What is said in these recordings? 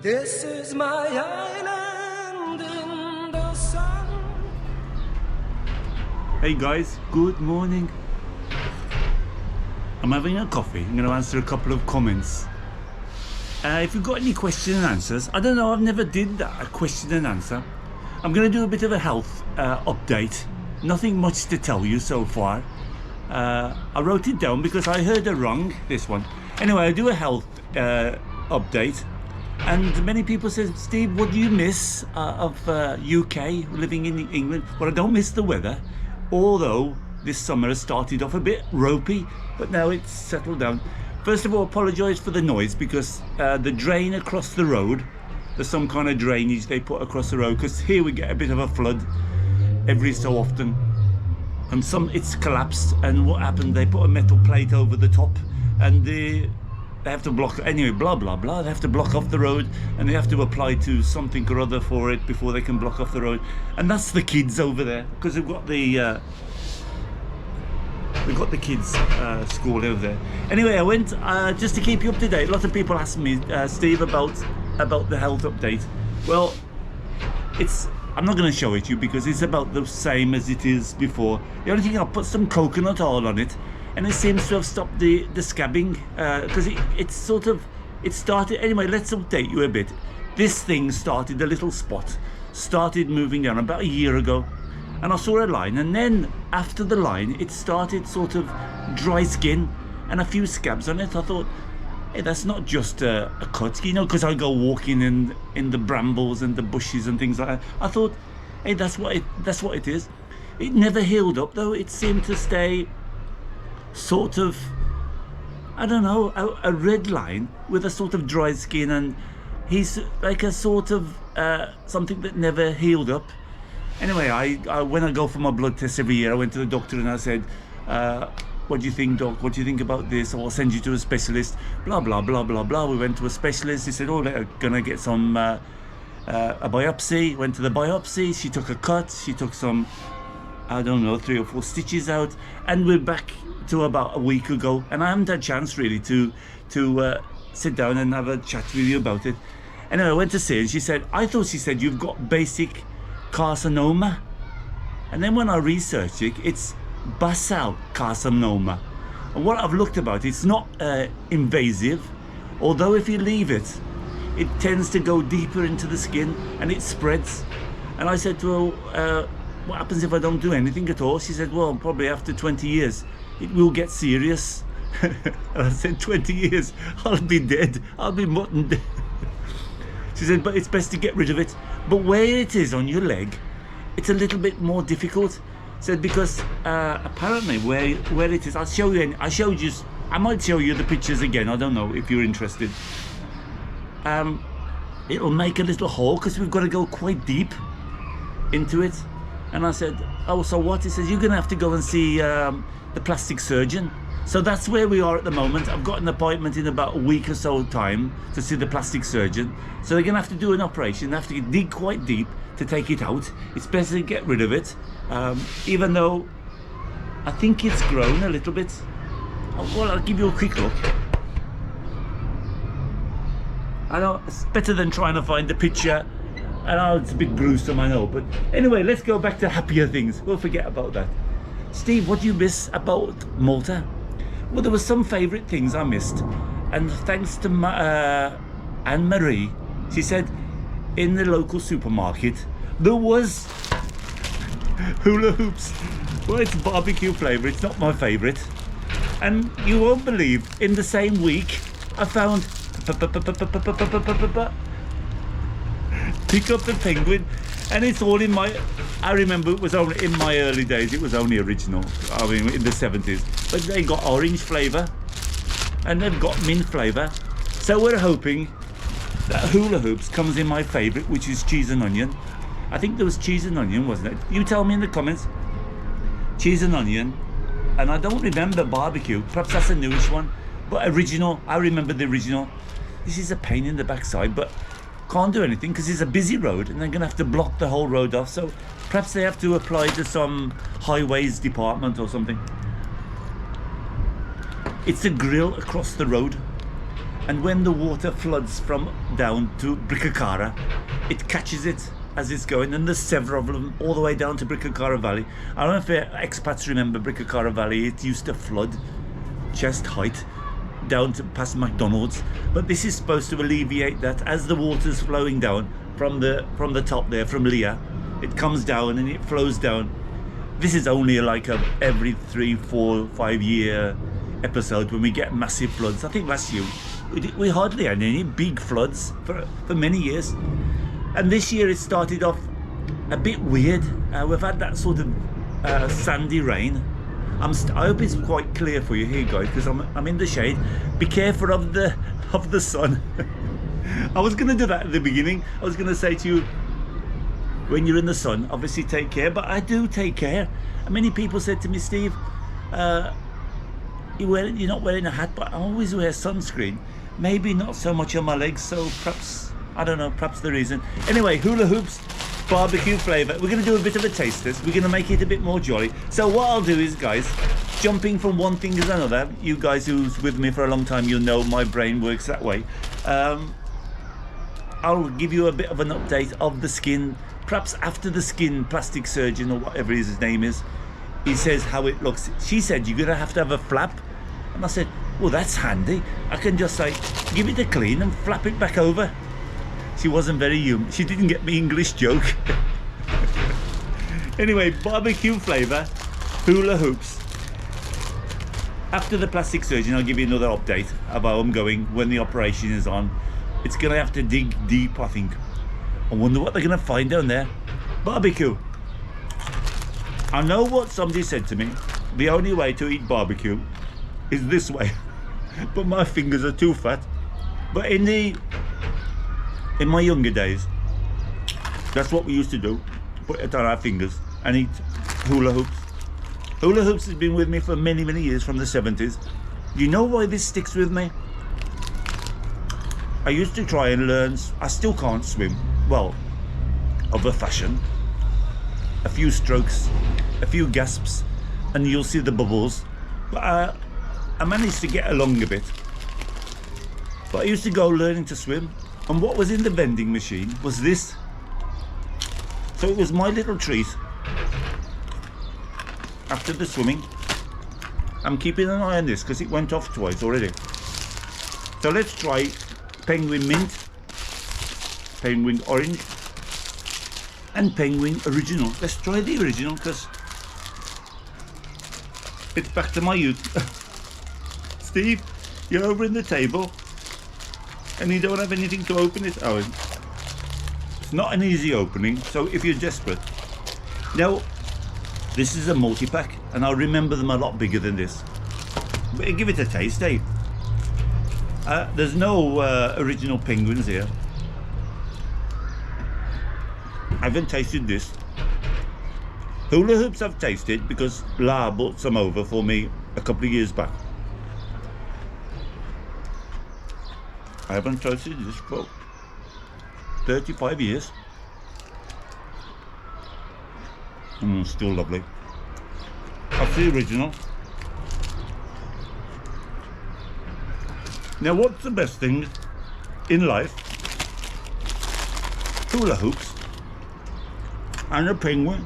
This is my island in the sun. Hey guys, good morning. I'm having a coffee. I'm going to answer a couple of comments. If you've got any question and answers, I don't know, I've never did that, a question and answer. I'm going to do a bit of a health update. Nothing much to tell you so far. I wrote it down because I heard it wrong, this one. Anyway, I do a health update. And many people say, Steve, what do you miss of UK, living in England? Well, I don't miss the weather, although this summer has started off a bit ropey, but now it's settled down. First of all, apologise for the noise because the drain across the road, there's some kind of drainage they put across the road, because here we get a bit of a flood every so often. And it's collapsed, and what happened, they put a metal plate over the top, and they have to block, anyway, blah blah blah, they have to block off the road, and they have to apply to something or other for it before they can block off the road. And that's the kids over there, because we've got the kids school over there. Anyway, I went just to keep you up to date. A lot of people ask me, Steve, about the health update. Well, I'm not going to show it to you because it's about the same as it is before. The only thing, I'll put some coconut oil on it, and it seems to have stopped the scabbing, because it started. Anyway, let's update you a bit. This thing started, the little spot started moving down about a year ago, and I saw a line, and then after the line it started sort of dry skin and a few scabs on it. I thought, hey, that's not just a cut, you know, because I go walking in the brambles and the bushes and things like that. I thought, hey, that's what it is. It never healed up though. It seemed to stay sort of, I don't know, a red line with a sort of dry skin, and he's like a sort of something that never healed up. Anyway, I when I go for my blood test every year, I went to the doctor and I said, what do you think, doc? What do you think about this? Or I'll send you to a specialist, blah blah blah blah blah. We went to a specialist. He said, oh, they're gonna get some a biopsy. Went to the biopsy. She took a cut. She took some, I don't know, 3 or 4 stitches out, and we're back to about a week ago, and I haven't had a chance really to sit down and have a chat with you about it. Anyway, I went to see her, and she said you've got basic carcinoma, and then when I researched it, it's basal carcinoma, and what I've looked about, it's not invasive, although if you leave it, it tends to go deeper into the skin and it spreads. And I said to her, what happens if I don't do anything at all? She said, well, probably after 20 years it will get serious. And I said, 20 years, I'll be dead, I'll be mutton dead. She said, but it's best to get rid of it. But where it is on your leg, it's a little bit more difficult. Said because apparently where it is, I might show you the pictures again, I don't know if you're interested. It'll make a little hole because we've got to go quite deep into it. And I said, oh, so what? He says, you're gonna have to go and see the plastic surgeon. So that's where we are at the moment. I've got an appointment in about a week or so time to see the plastic surgeon. So they're gonna have to do an operation. They have to dig quite deep to take it out. It's better to get rid of it, even though I think it's grown a little bit. Well, I'll give you a quick look. I know it's better than trying to find the picture. I know it's a bit gruesome, I know, but anyway, let's go back to happier things. We'll forget about that. Steve, what do you miss about Malta? Well, there were some favourite things I missed, and thanks to Anne-Marie, she said in the local supermarket there was hula hoops. Well, it's barbecue flavour, it's not my favourite. And you won't believe, in the same week I found Pick Up the Penguin, and it's all in my, I remember it was only in my early days, it was only original, I mean in the 70s, but they got orange flavour and they've got mint flavour. So we're hoping that hula hoops comes in my favourite, which is cheese and onion. I think there was cheese and onion, wasn't it? You tell me in the comments. Cheese and onion, and I don't remember barbecue, perhaps that's a newish one, but original, I remember the original. This is a pain in the backside, but can't do anything because it's a busy road and they're gonna have to block the whole road off, so perhaps they have to apply to some highways department or something. It's a grill across the road, and when the water floods from down to Brickacara, it catches it as it's going, and there's several of them all the way down to Brickacara Valley. I don't know if expats remember Brickacara Valley. It used to flood chest height down to past McDonald's, but this is supposed to alleviate that. As the water's flowing down from the top there, from Leah, it comes down and it flows down. This is only like a every 3, 4, 5 year episode when we get massive floods. I think last year we hardly had any big floods for many years, and this year it started off a bit weird. We've had that sort of sandy rain. I hope it's quite clear for you here, guys, because I'm in the shade. Be careful of the sun. I was going to do that at the beginning. I was going to say to you, when you're in the sun, obviously take care, but I do take care. And many people said to me, Steve, you're not wearing a hat, but I always wear sunscreen. Maybe not so much on my legs, so perhaps, I don't know, perhaps the reason. Anyway, hula hoops, barbecue flavour. We're going to do a bit of a taste test. We're going to make it a bit more jolly. So what I'll do is, guys, jumping from one thing to another, you guys who's with me for a long time, you'll know my brain works that way. I'll give you a bit of an update of the skin, perhaps after the skin plastic surgeon or whatever his name is. He says how it looks. She said you're going to have a flap. And I said, well, that's handy. I can just like give it a clean and flap it back over. She wasn't very human. She didn't get me English joke. Anyway, barbecue flavour, hula hoops. After the plastic surgeon, I'll give you another update of how I'm going when the operation is on. It's going to have to dig deep, I think. I wonder what they're going to find down there. Barbecue. I know what somebody said to me. The only way to eat barbecue is this way. But my fingers are too fat. But in my younger days, that's what we used to do. Put it on our fingers and eat hula hoops. Hula hoops has been with me for many, many years, from the 70s. You know why this sticks with me? I used to try and learn. I still can't swim. Well, of a fashion. A few strokes, a few gasps, and you'll see the bubbles. But I managed to get along a bit. But I used to go learning to swim, and what was in the vending machine was this. So it was my little treat. After the swimming, I'm keeping an eye on this because it went off twice already. So let's try penguin mint, penguin orange, and penguin original. Let's try the original because it's back to my youth. Steve, you're over in the table and you don't have anything to open it. Oh, it's not an easy opening, so if you're desperate. Now, this is a multi-pack and I remember them a lot bigger than this. But give it a taste, eh? There's no original penguins here. I haven't tasted this. Hula hoops I've tasted because La bought some over for me a couple of years back. I haven't tasted this for 35 years. Still lovely. That's the original. Now, what's the best thing in life? Hula hoops and a penguin.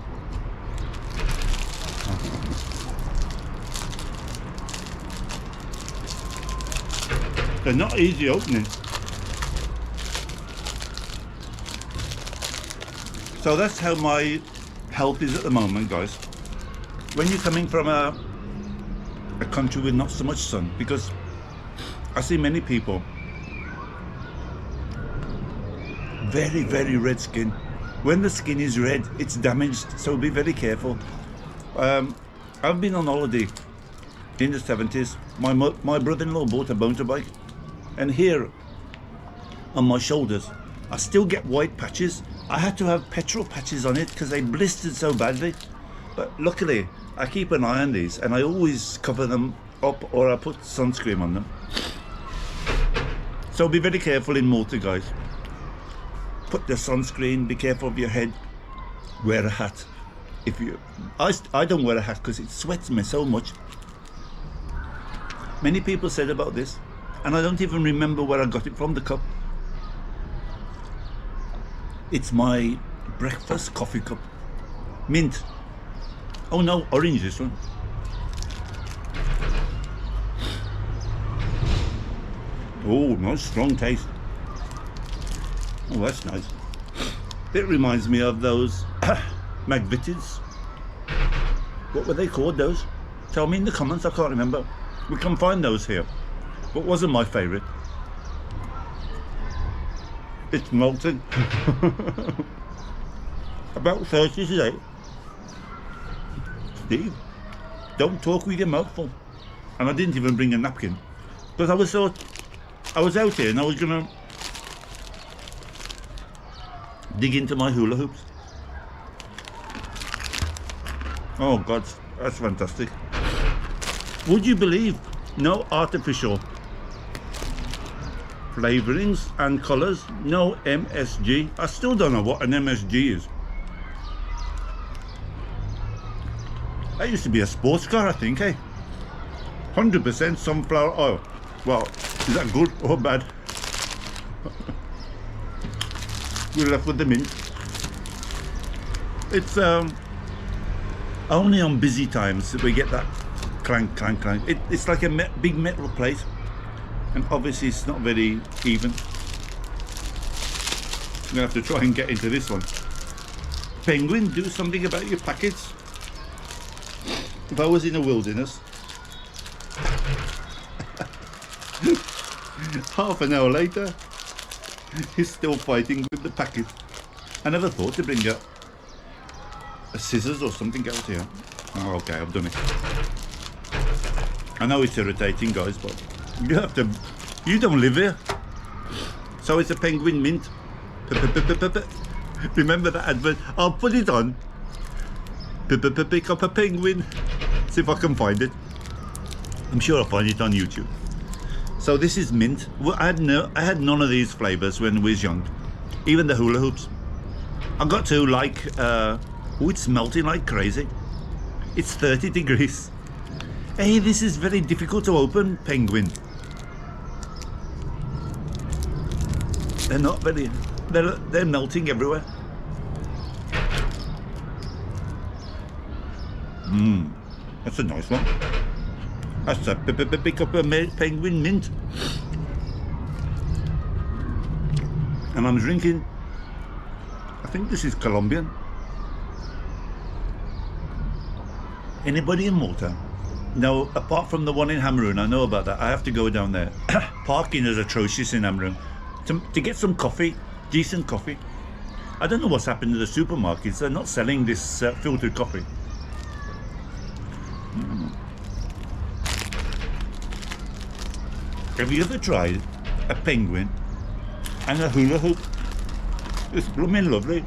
They're not easy opening. So that's how my health is at the moment, guys. When you're coming from a country with not so much sun, because I see many people very, very red skin. When the skin is red, it's damaged, so be very careful. I've been on holiday in the 70s. My brother-in-law bought a motorbike, and here on my shoulders I still get white patches. I had to have petrol patches on it because they blistered so badly, but luckily I keep an eye on these and I always cover them up, or I put sunscreen on them. So be very careful in Malta, guys. Put the sunscreen, be careful of your head, wear a hat. I don't wear a hat because it sweats me so much. Many people said about this, and I don't even remember where I got it from, the cup. It's my breakfast coffee cup. Mint. Oh no, orange this one. Oh, nice strong taste. Oh, that's nice. It reminds me of those McVitie's. What were they called, those? Tell me in the comments, I can't remember. We can find those here. What wasn't my favourite? It's Malta. About 30 today. Steve, don't talk with your mouth full. And I didn't even bring a napkin. Because I was out here and I was gonna dig into my hula hoops. Oh God, that's fantastic. Would you believe no artificial flavorings and colours, no MSG. I still don't know what an MSG is. That used to be a sports car, I think, eh? 100% sunflower oil. Well, is that good or bad? We're left with the mint. It's only on busy times that we get that clank, clank, clank. It's like a big metal plate, and obviously it's not very even. I'm gonna have to try and get into this one. Penguin, do something about your packets. If I was in a wilderness, half an hour later, he's still fighting with the packet. I never thought to bring out a scissors or something out here. Oh, okay, I've done it. I know it's irritating, guys, but you have to. You don't live here, so it's a penguin mint. Remember that advert? I'll put it on. Pick up a penguin. See if I can find it. I'm sure I'll find it on YouTube. So this is mint. Well, I had none of these flavors when I was young. Even the hula hoops. I got to like. Oh, it's melting like crazy. It's 30 degrees. Hey, this is very difficult to open, penguin. They're not very. They're melting everywhere. That's a nice one. That's a pick up a penguin mint. And I'm drinking, I think this is Colombian. Anybody in Malta? No, apart from the one in Hamrun, I know about that. I have to go down there. Parking is atrocious in Hamrun. To get some coffee, decent coffee. I don't know what's happened to the supermarkets. They're not selling this filtered coffee. Have you ever tried a penguin and a hula hoop? It's blooming lovely.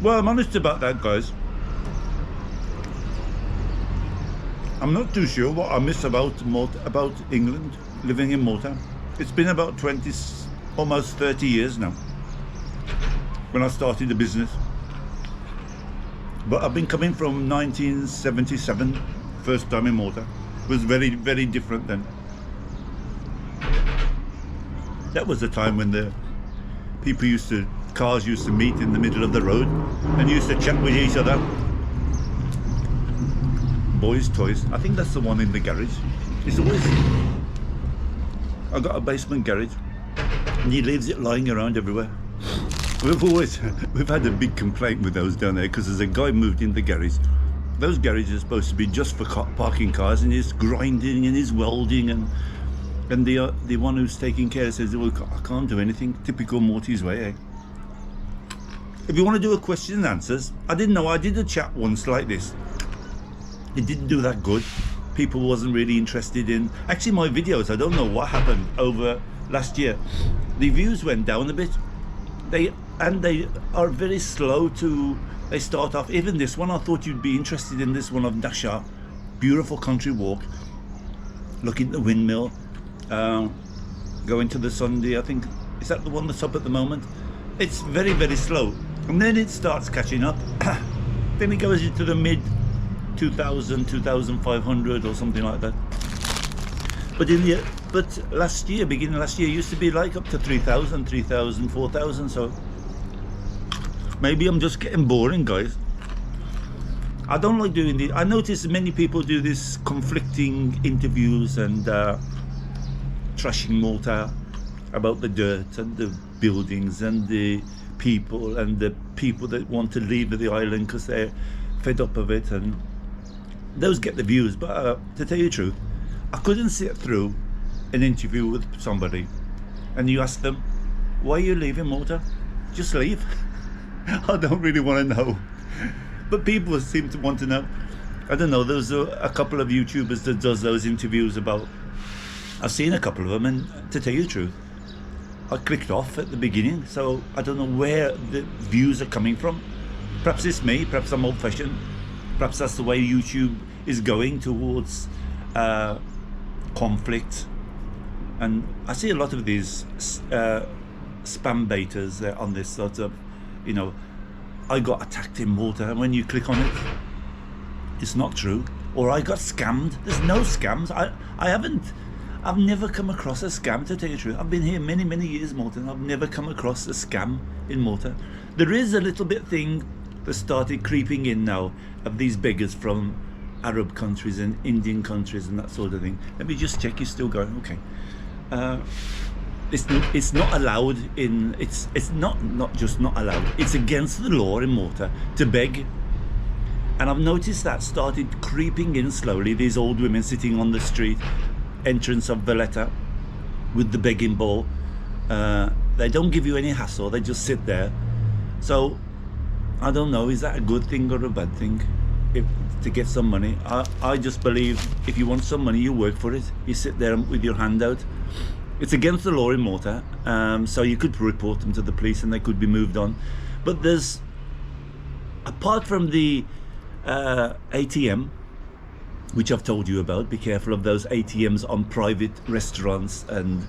Well, I'm honest about that, guys. I'm not too sure what I miss about Malta, about England, living in Malta. It's been about 20, almost 30 years now when I started the business. But I've been coming from 1977, first time in Malta. It was very, very different then. That was the time when the cars used to meet in the middle of the road and used to chat with each other. Boys' toys. I think that's the one in the garage. It's always. I got a basement garage, and he leaves it lying around everywhere. We've had a big complaint with those down there because there's a guy moved in the garage. Those garages are supposed to be just for parking cars, and he's grinding and he's welding, and the one who's taking care says, "Well, I can't do anything." Typical Morty's way, eh? If you want to do a question and answers, I didn't know. I did a chat once like this. It didn't do that good. People wasn't really interested in. Actually, my videos. I don't know what happened over last year. The views went down a bit. They are very slow to. They start off. Even this one, I thought you'd be interested in this one of Nasha. Beautiful country walk. Looking at the windmill. Going to the Sunday. I think is that the one that's up at the moment. It's very, very slow, and then it starts catching up. then it goes into the mid 2000, 2500 or something like that. But last year, beginning last year, used to be like up to 3000, 4000. So maybe I'm just getting boring, guys. I don't like doing this. I notice many people do this conflicting interviews and trashing Malta about the dirt and the buildings and the people that want to leave the island because they're fed up of it, and those get the views. But to tell you the truth, I couldn't sit through an interview with somebody and you ask them, why are you leaving Malta? Just leave. I don't really want to know, but people seem to want to know. I don't know, there's a couple of YouTubers that does those interviews about, I've seen a couple of them, and to tell you the truth, I clicked off at the beginning, so I don't know where the views are coming from. Perhaps it's me, perhaps I'm old-fashioned, perhaps that's the way YouTube is going towards conflict. And I see a lot of these spam baiters on this sort of, you know, I got attacked in Malta, and when you click on it, it's not true. Or I got scammed. There's no scams. I've never come across a scam, to tell you the truth. I've been here many years, Malta, and I've never come across a scam in Malta. There is a little bit thing that started creeping in now of these beggars from Arab countries and Indian countries and that sort of thing. Let me just check, you're still going, okay. It's not allowed in, it's not just not allowed, it's against the law in Malta to beg. And I've noticed that started creeping in slowly, these old women sitting on the street, entrance of Valletta, with the begging bowl. They don't give you any hassle, they just sit there. So I don't know, is that a good thing or a bad thing? To get some money, I just believe if you want some money, you work for it. You sit there with your hand out. It's against the law in Malta, so you could report them to the police and they could be moved on. But there's, apart from the ATM, which I've told you about, be careful of those ATMs on private restaurants, and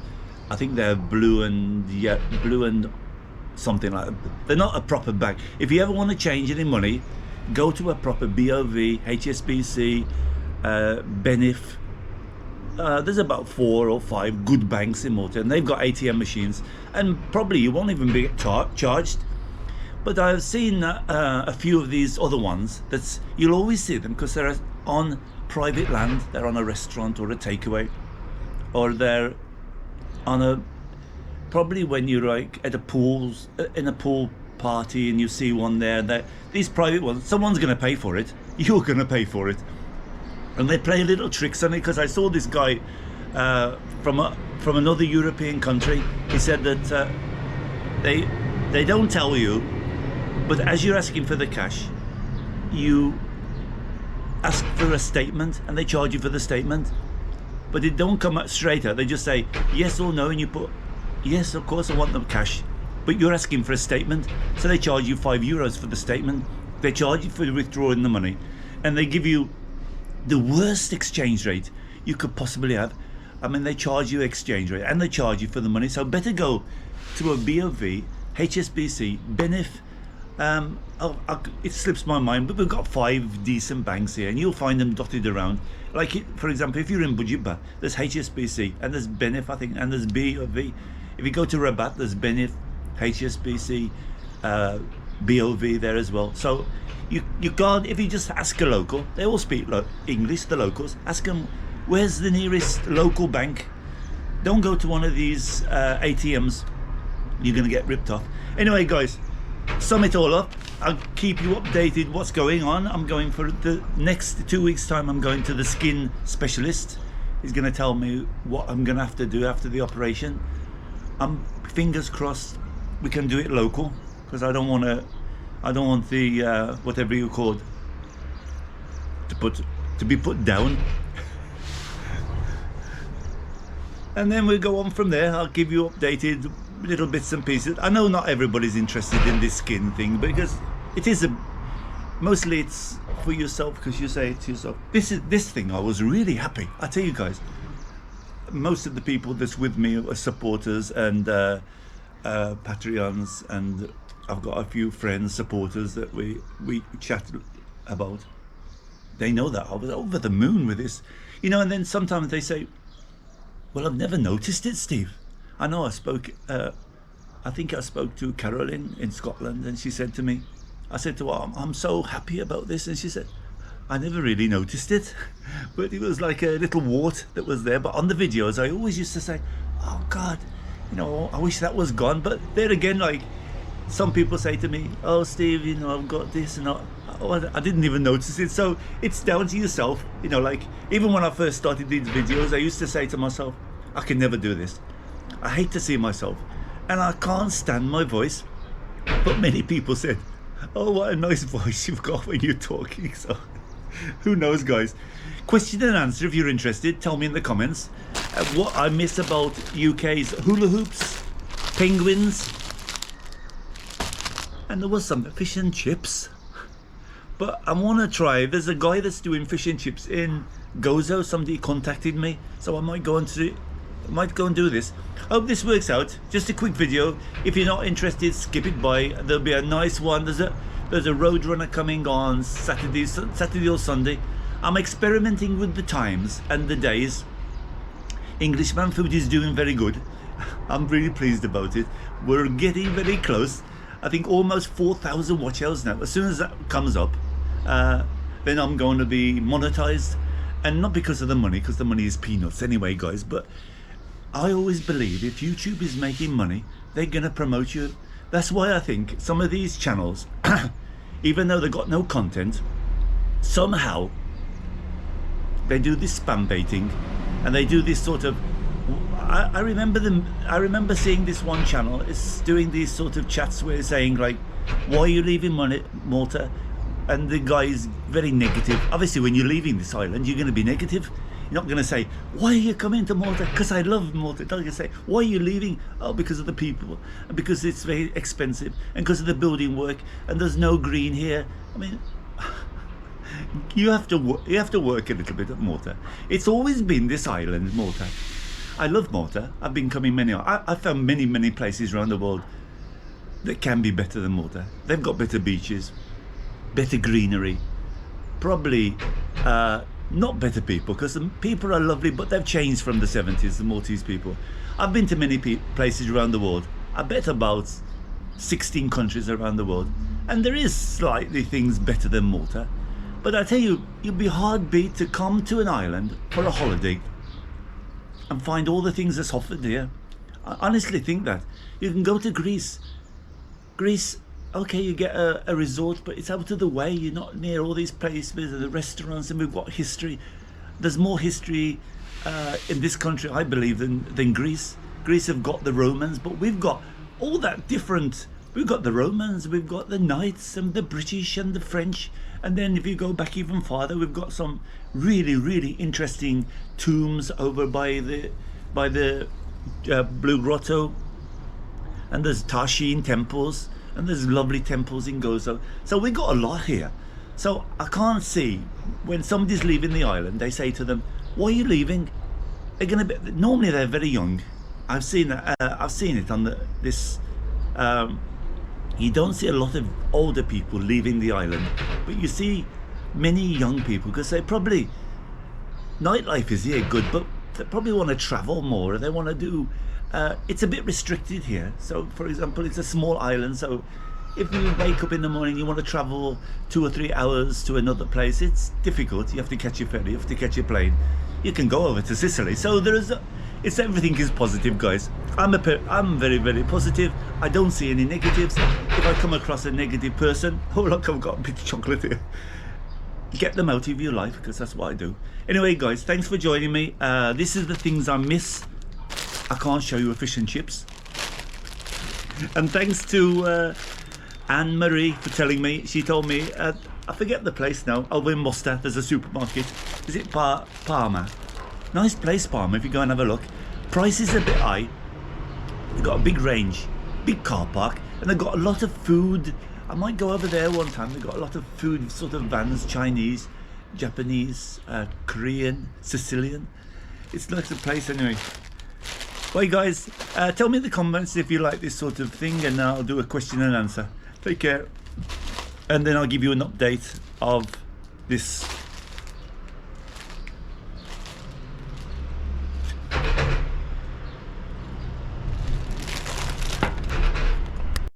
I think they're blue and something like that. They're not a proper bank. If you ever want to change any money, go to a proper BOV, HSBC, Benif. There's about 4 or 5 good banks in Malta, and they've got ATM machines, and probably you won't even be charged. But I've seen a few of these other ones that you'll always see them because they're on private land. They're on a restaurant or a takeaway, or they're on a, probably when you're like at a pools, in a pool party and you see one there, these private ones, someone's going to pay for it. You're going to pay for it. And they play little tricks on it, because I saw this guy from another European country. He said that they don't tell you, but as you're asking for the cash, you ask for a statement and they charge you for the statement, but it don't come out straight out. They just say yes or no, and you put yes, of course I want them cash, but you're asking for a statement, so they charge you €5 for the statement. They charge you for withdrawing the money, and they give you the worst exchange rate you could possibly have. I mean, they charge you exchange rate and they charge you for the money, so better go to a BOV, HSBC, Benif. It slips my mind, but we've got 5 decent banks here, and you'll find them dotted around. Like, for example, if you're in Bujiba, there's HSBC and there's Benif, I think, and there's BOV. If you go to Rabat, there's Benif, HSBC, BOV there as well. So you can't, if you just ask a local, they all speak English, the locals, ask them where's the nearest local bank. Don't go to one of these ATMs, you're gonna get ripped off. Anyway guys, sum it all up, I'll keep you updated what's going on. I'm going for the next 2 weeks time, I'm going to the skin specialist. He's gonna tell me what I'm gonna have to do after the operation. I'm fingers crossed we can do it local, because I don't want the whatever you call it to be put down. And then we'll go on from there. I'll give you updated little bits and pieces. I know not everybody's interested in this skin thing, because it is mostly it's for yourself, because you say to yourself, this thing I was really happy. I tell you guys, most of the people that's with me are supporters and Patreons, and I've got a few friends, supporters that we chat about. They know that I was over the moon with this, you know. And then sometimes they say, well, I've never noticed it, Steve. I know I think I spoke to Carolyn in Scotland, and she said to me, I said to her, I'm so happy about this. And she said, I never really noticed it. But it was like a little wart that was there. But on the videos, I always used to say, oh God, you know, I wish that was gone. But there again, like, some people say to me, oh Steve, you know, I've got this, and I didn't even notice it. So it's down to yourself, you know. Like, even when I first started these videos, I used to say to myself, I can never do this. I hate to see myself, and I can't stand my voice. But many people said, oh, what a nice voice you've got when you're talking. So who knows, guys. Question and answer, if you're interested, tell me in the comments what I miss about UK's hula hoops, penguins, and there was some fish and chips. But I want to try, there's a guy that's doing fish and chips in Gozo. Somebody contacted me, so I might go and do this. Hope this works out. Just a quick video. If you're not interested, skip it by. There'll be a nice one. There's a road runner coming on Saturday or Sunday. I'm experimenting with the times and the days. Englishman food is doing very good. I'm really pleased about it. We're getting very close. I think almost 4,000 watch hours now. As soon as that comes up, then I'm going to be monetized. And not because of the money, because the money is peanuts anyway, guys. But I always believe if YouTube is making money, they're going to promote you. That's why I think some of these channels, even though they've got no content, somehow they do this spam baiting, and they do this sort of, I remember seeing this one channel, it's doing these sort of chats where it's saying like, why are you leaving Malta? And the guy is very negative. Obviously, when you're leaving this island, you're going to be negative. You're not going to say, why are you coming to Malta? Because I love Malta. Don't you say, why are you leaving? Oh, because of the people, because it's very expensive, and because of the building work, and there's no green here. I mean, you have to work a little bit at Malta. It's always been this island, Malta. I love Malta. I've been coming I found many places around the world that can be better than Malta. They've got better beaches, better greenery, probably not better people, because the people are lovely, but they've changed from the 70s, the Maltese people. I've been to many places around the world. I bet about 16 countries around the world, and there is slightly things better than Malta. But I tell you, you'd be hard beat to come to an island for a holiday and find all the things that's offered here. I honestly think that. You can go to Greece. Okay, you get a resort, but it's out of the way. You're not near all these places, the restaurants, and we've got history. There's more history in this country, I believe, than Greece. Greece have got the Romans, but we've got all that different. We've got the Romans, we've got the Knights, and the British and the French. And then if you go back even farther, we've got some really interesting tombs over by the Blue Grotto, and there's Tarshin temples, and there's lovely temples in Gozo. So we got a lot here. So I can't see when somebody's leaving the island, they say to them, why are you leaving? They're gonna be, normally they're very young. I've seen it on this. You don't see a lot of older people leaving the island, but you see many young people, because they probably, nightlife is here good, but they probably want to travel more, and they want to do, it's a bit restricted here. So for example, it's a small island, so if you wake up in the morning, you want to travel 2 or 3 hours to another place, it's difficult. You have to catch a ferry, you have to catch a plane. You can go over to Sicily. So everything is positive, guys. I'm very positive. I don't see any negatives. If I come across a negative person, oh look, I've got a bit of chocolate here. Get them out of your life, because that's what I do. Anyway, guys, thanks for joining me. This is the things I miss. I can't show you a fish and chips. And thanks to Anne-Marie for telling me. She told me, I forget the place now, over in Mosta, there's a supermarket. Is it Parma? Nice place, Parma, if you go and have a look. Price is a bit high. They've got a big range, big car park, and they've got a lot of food. I might go over there one time. They've got a lot of food, sort of vans, Chinese, Japanese, Korean, Sicilian. It's a nice place anyway. Bye guys, tell me in the comments if you like this sort of thing, and I'll do a question and answer. Take care, and then I'll give you an update of this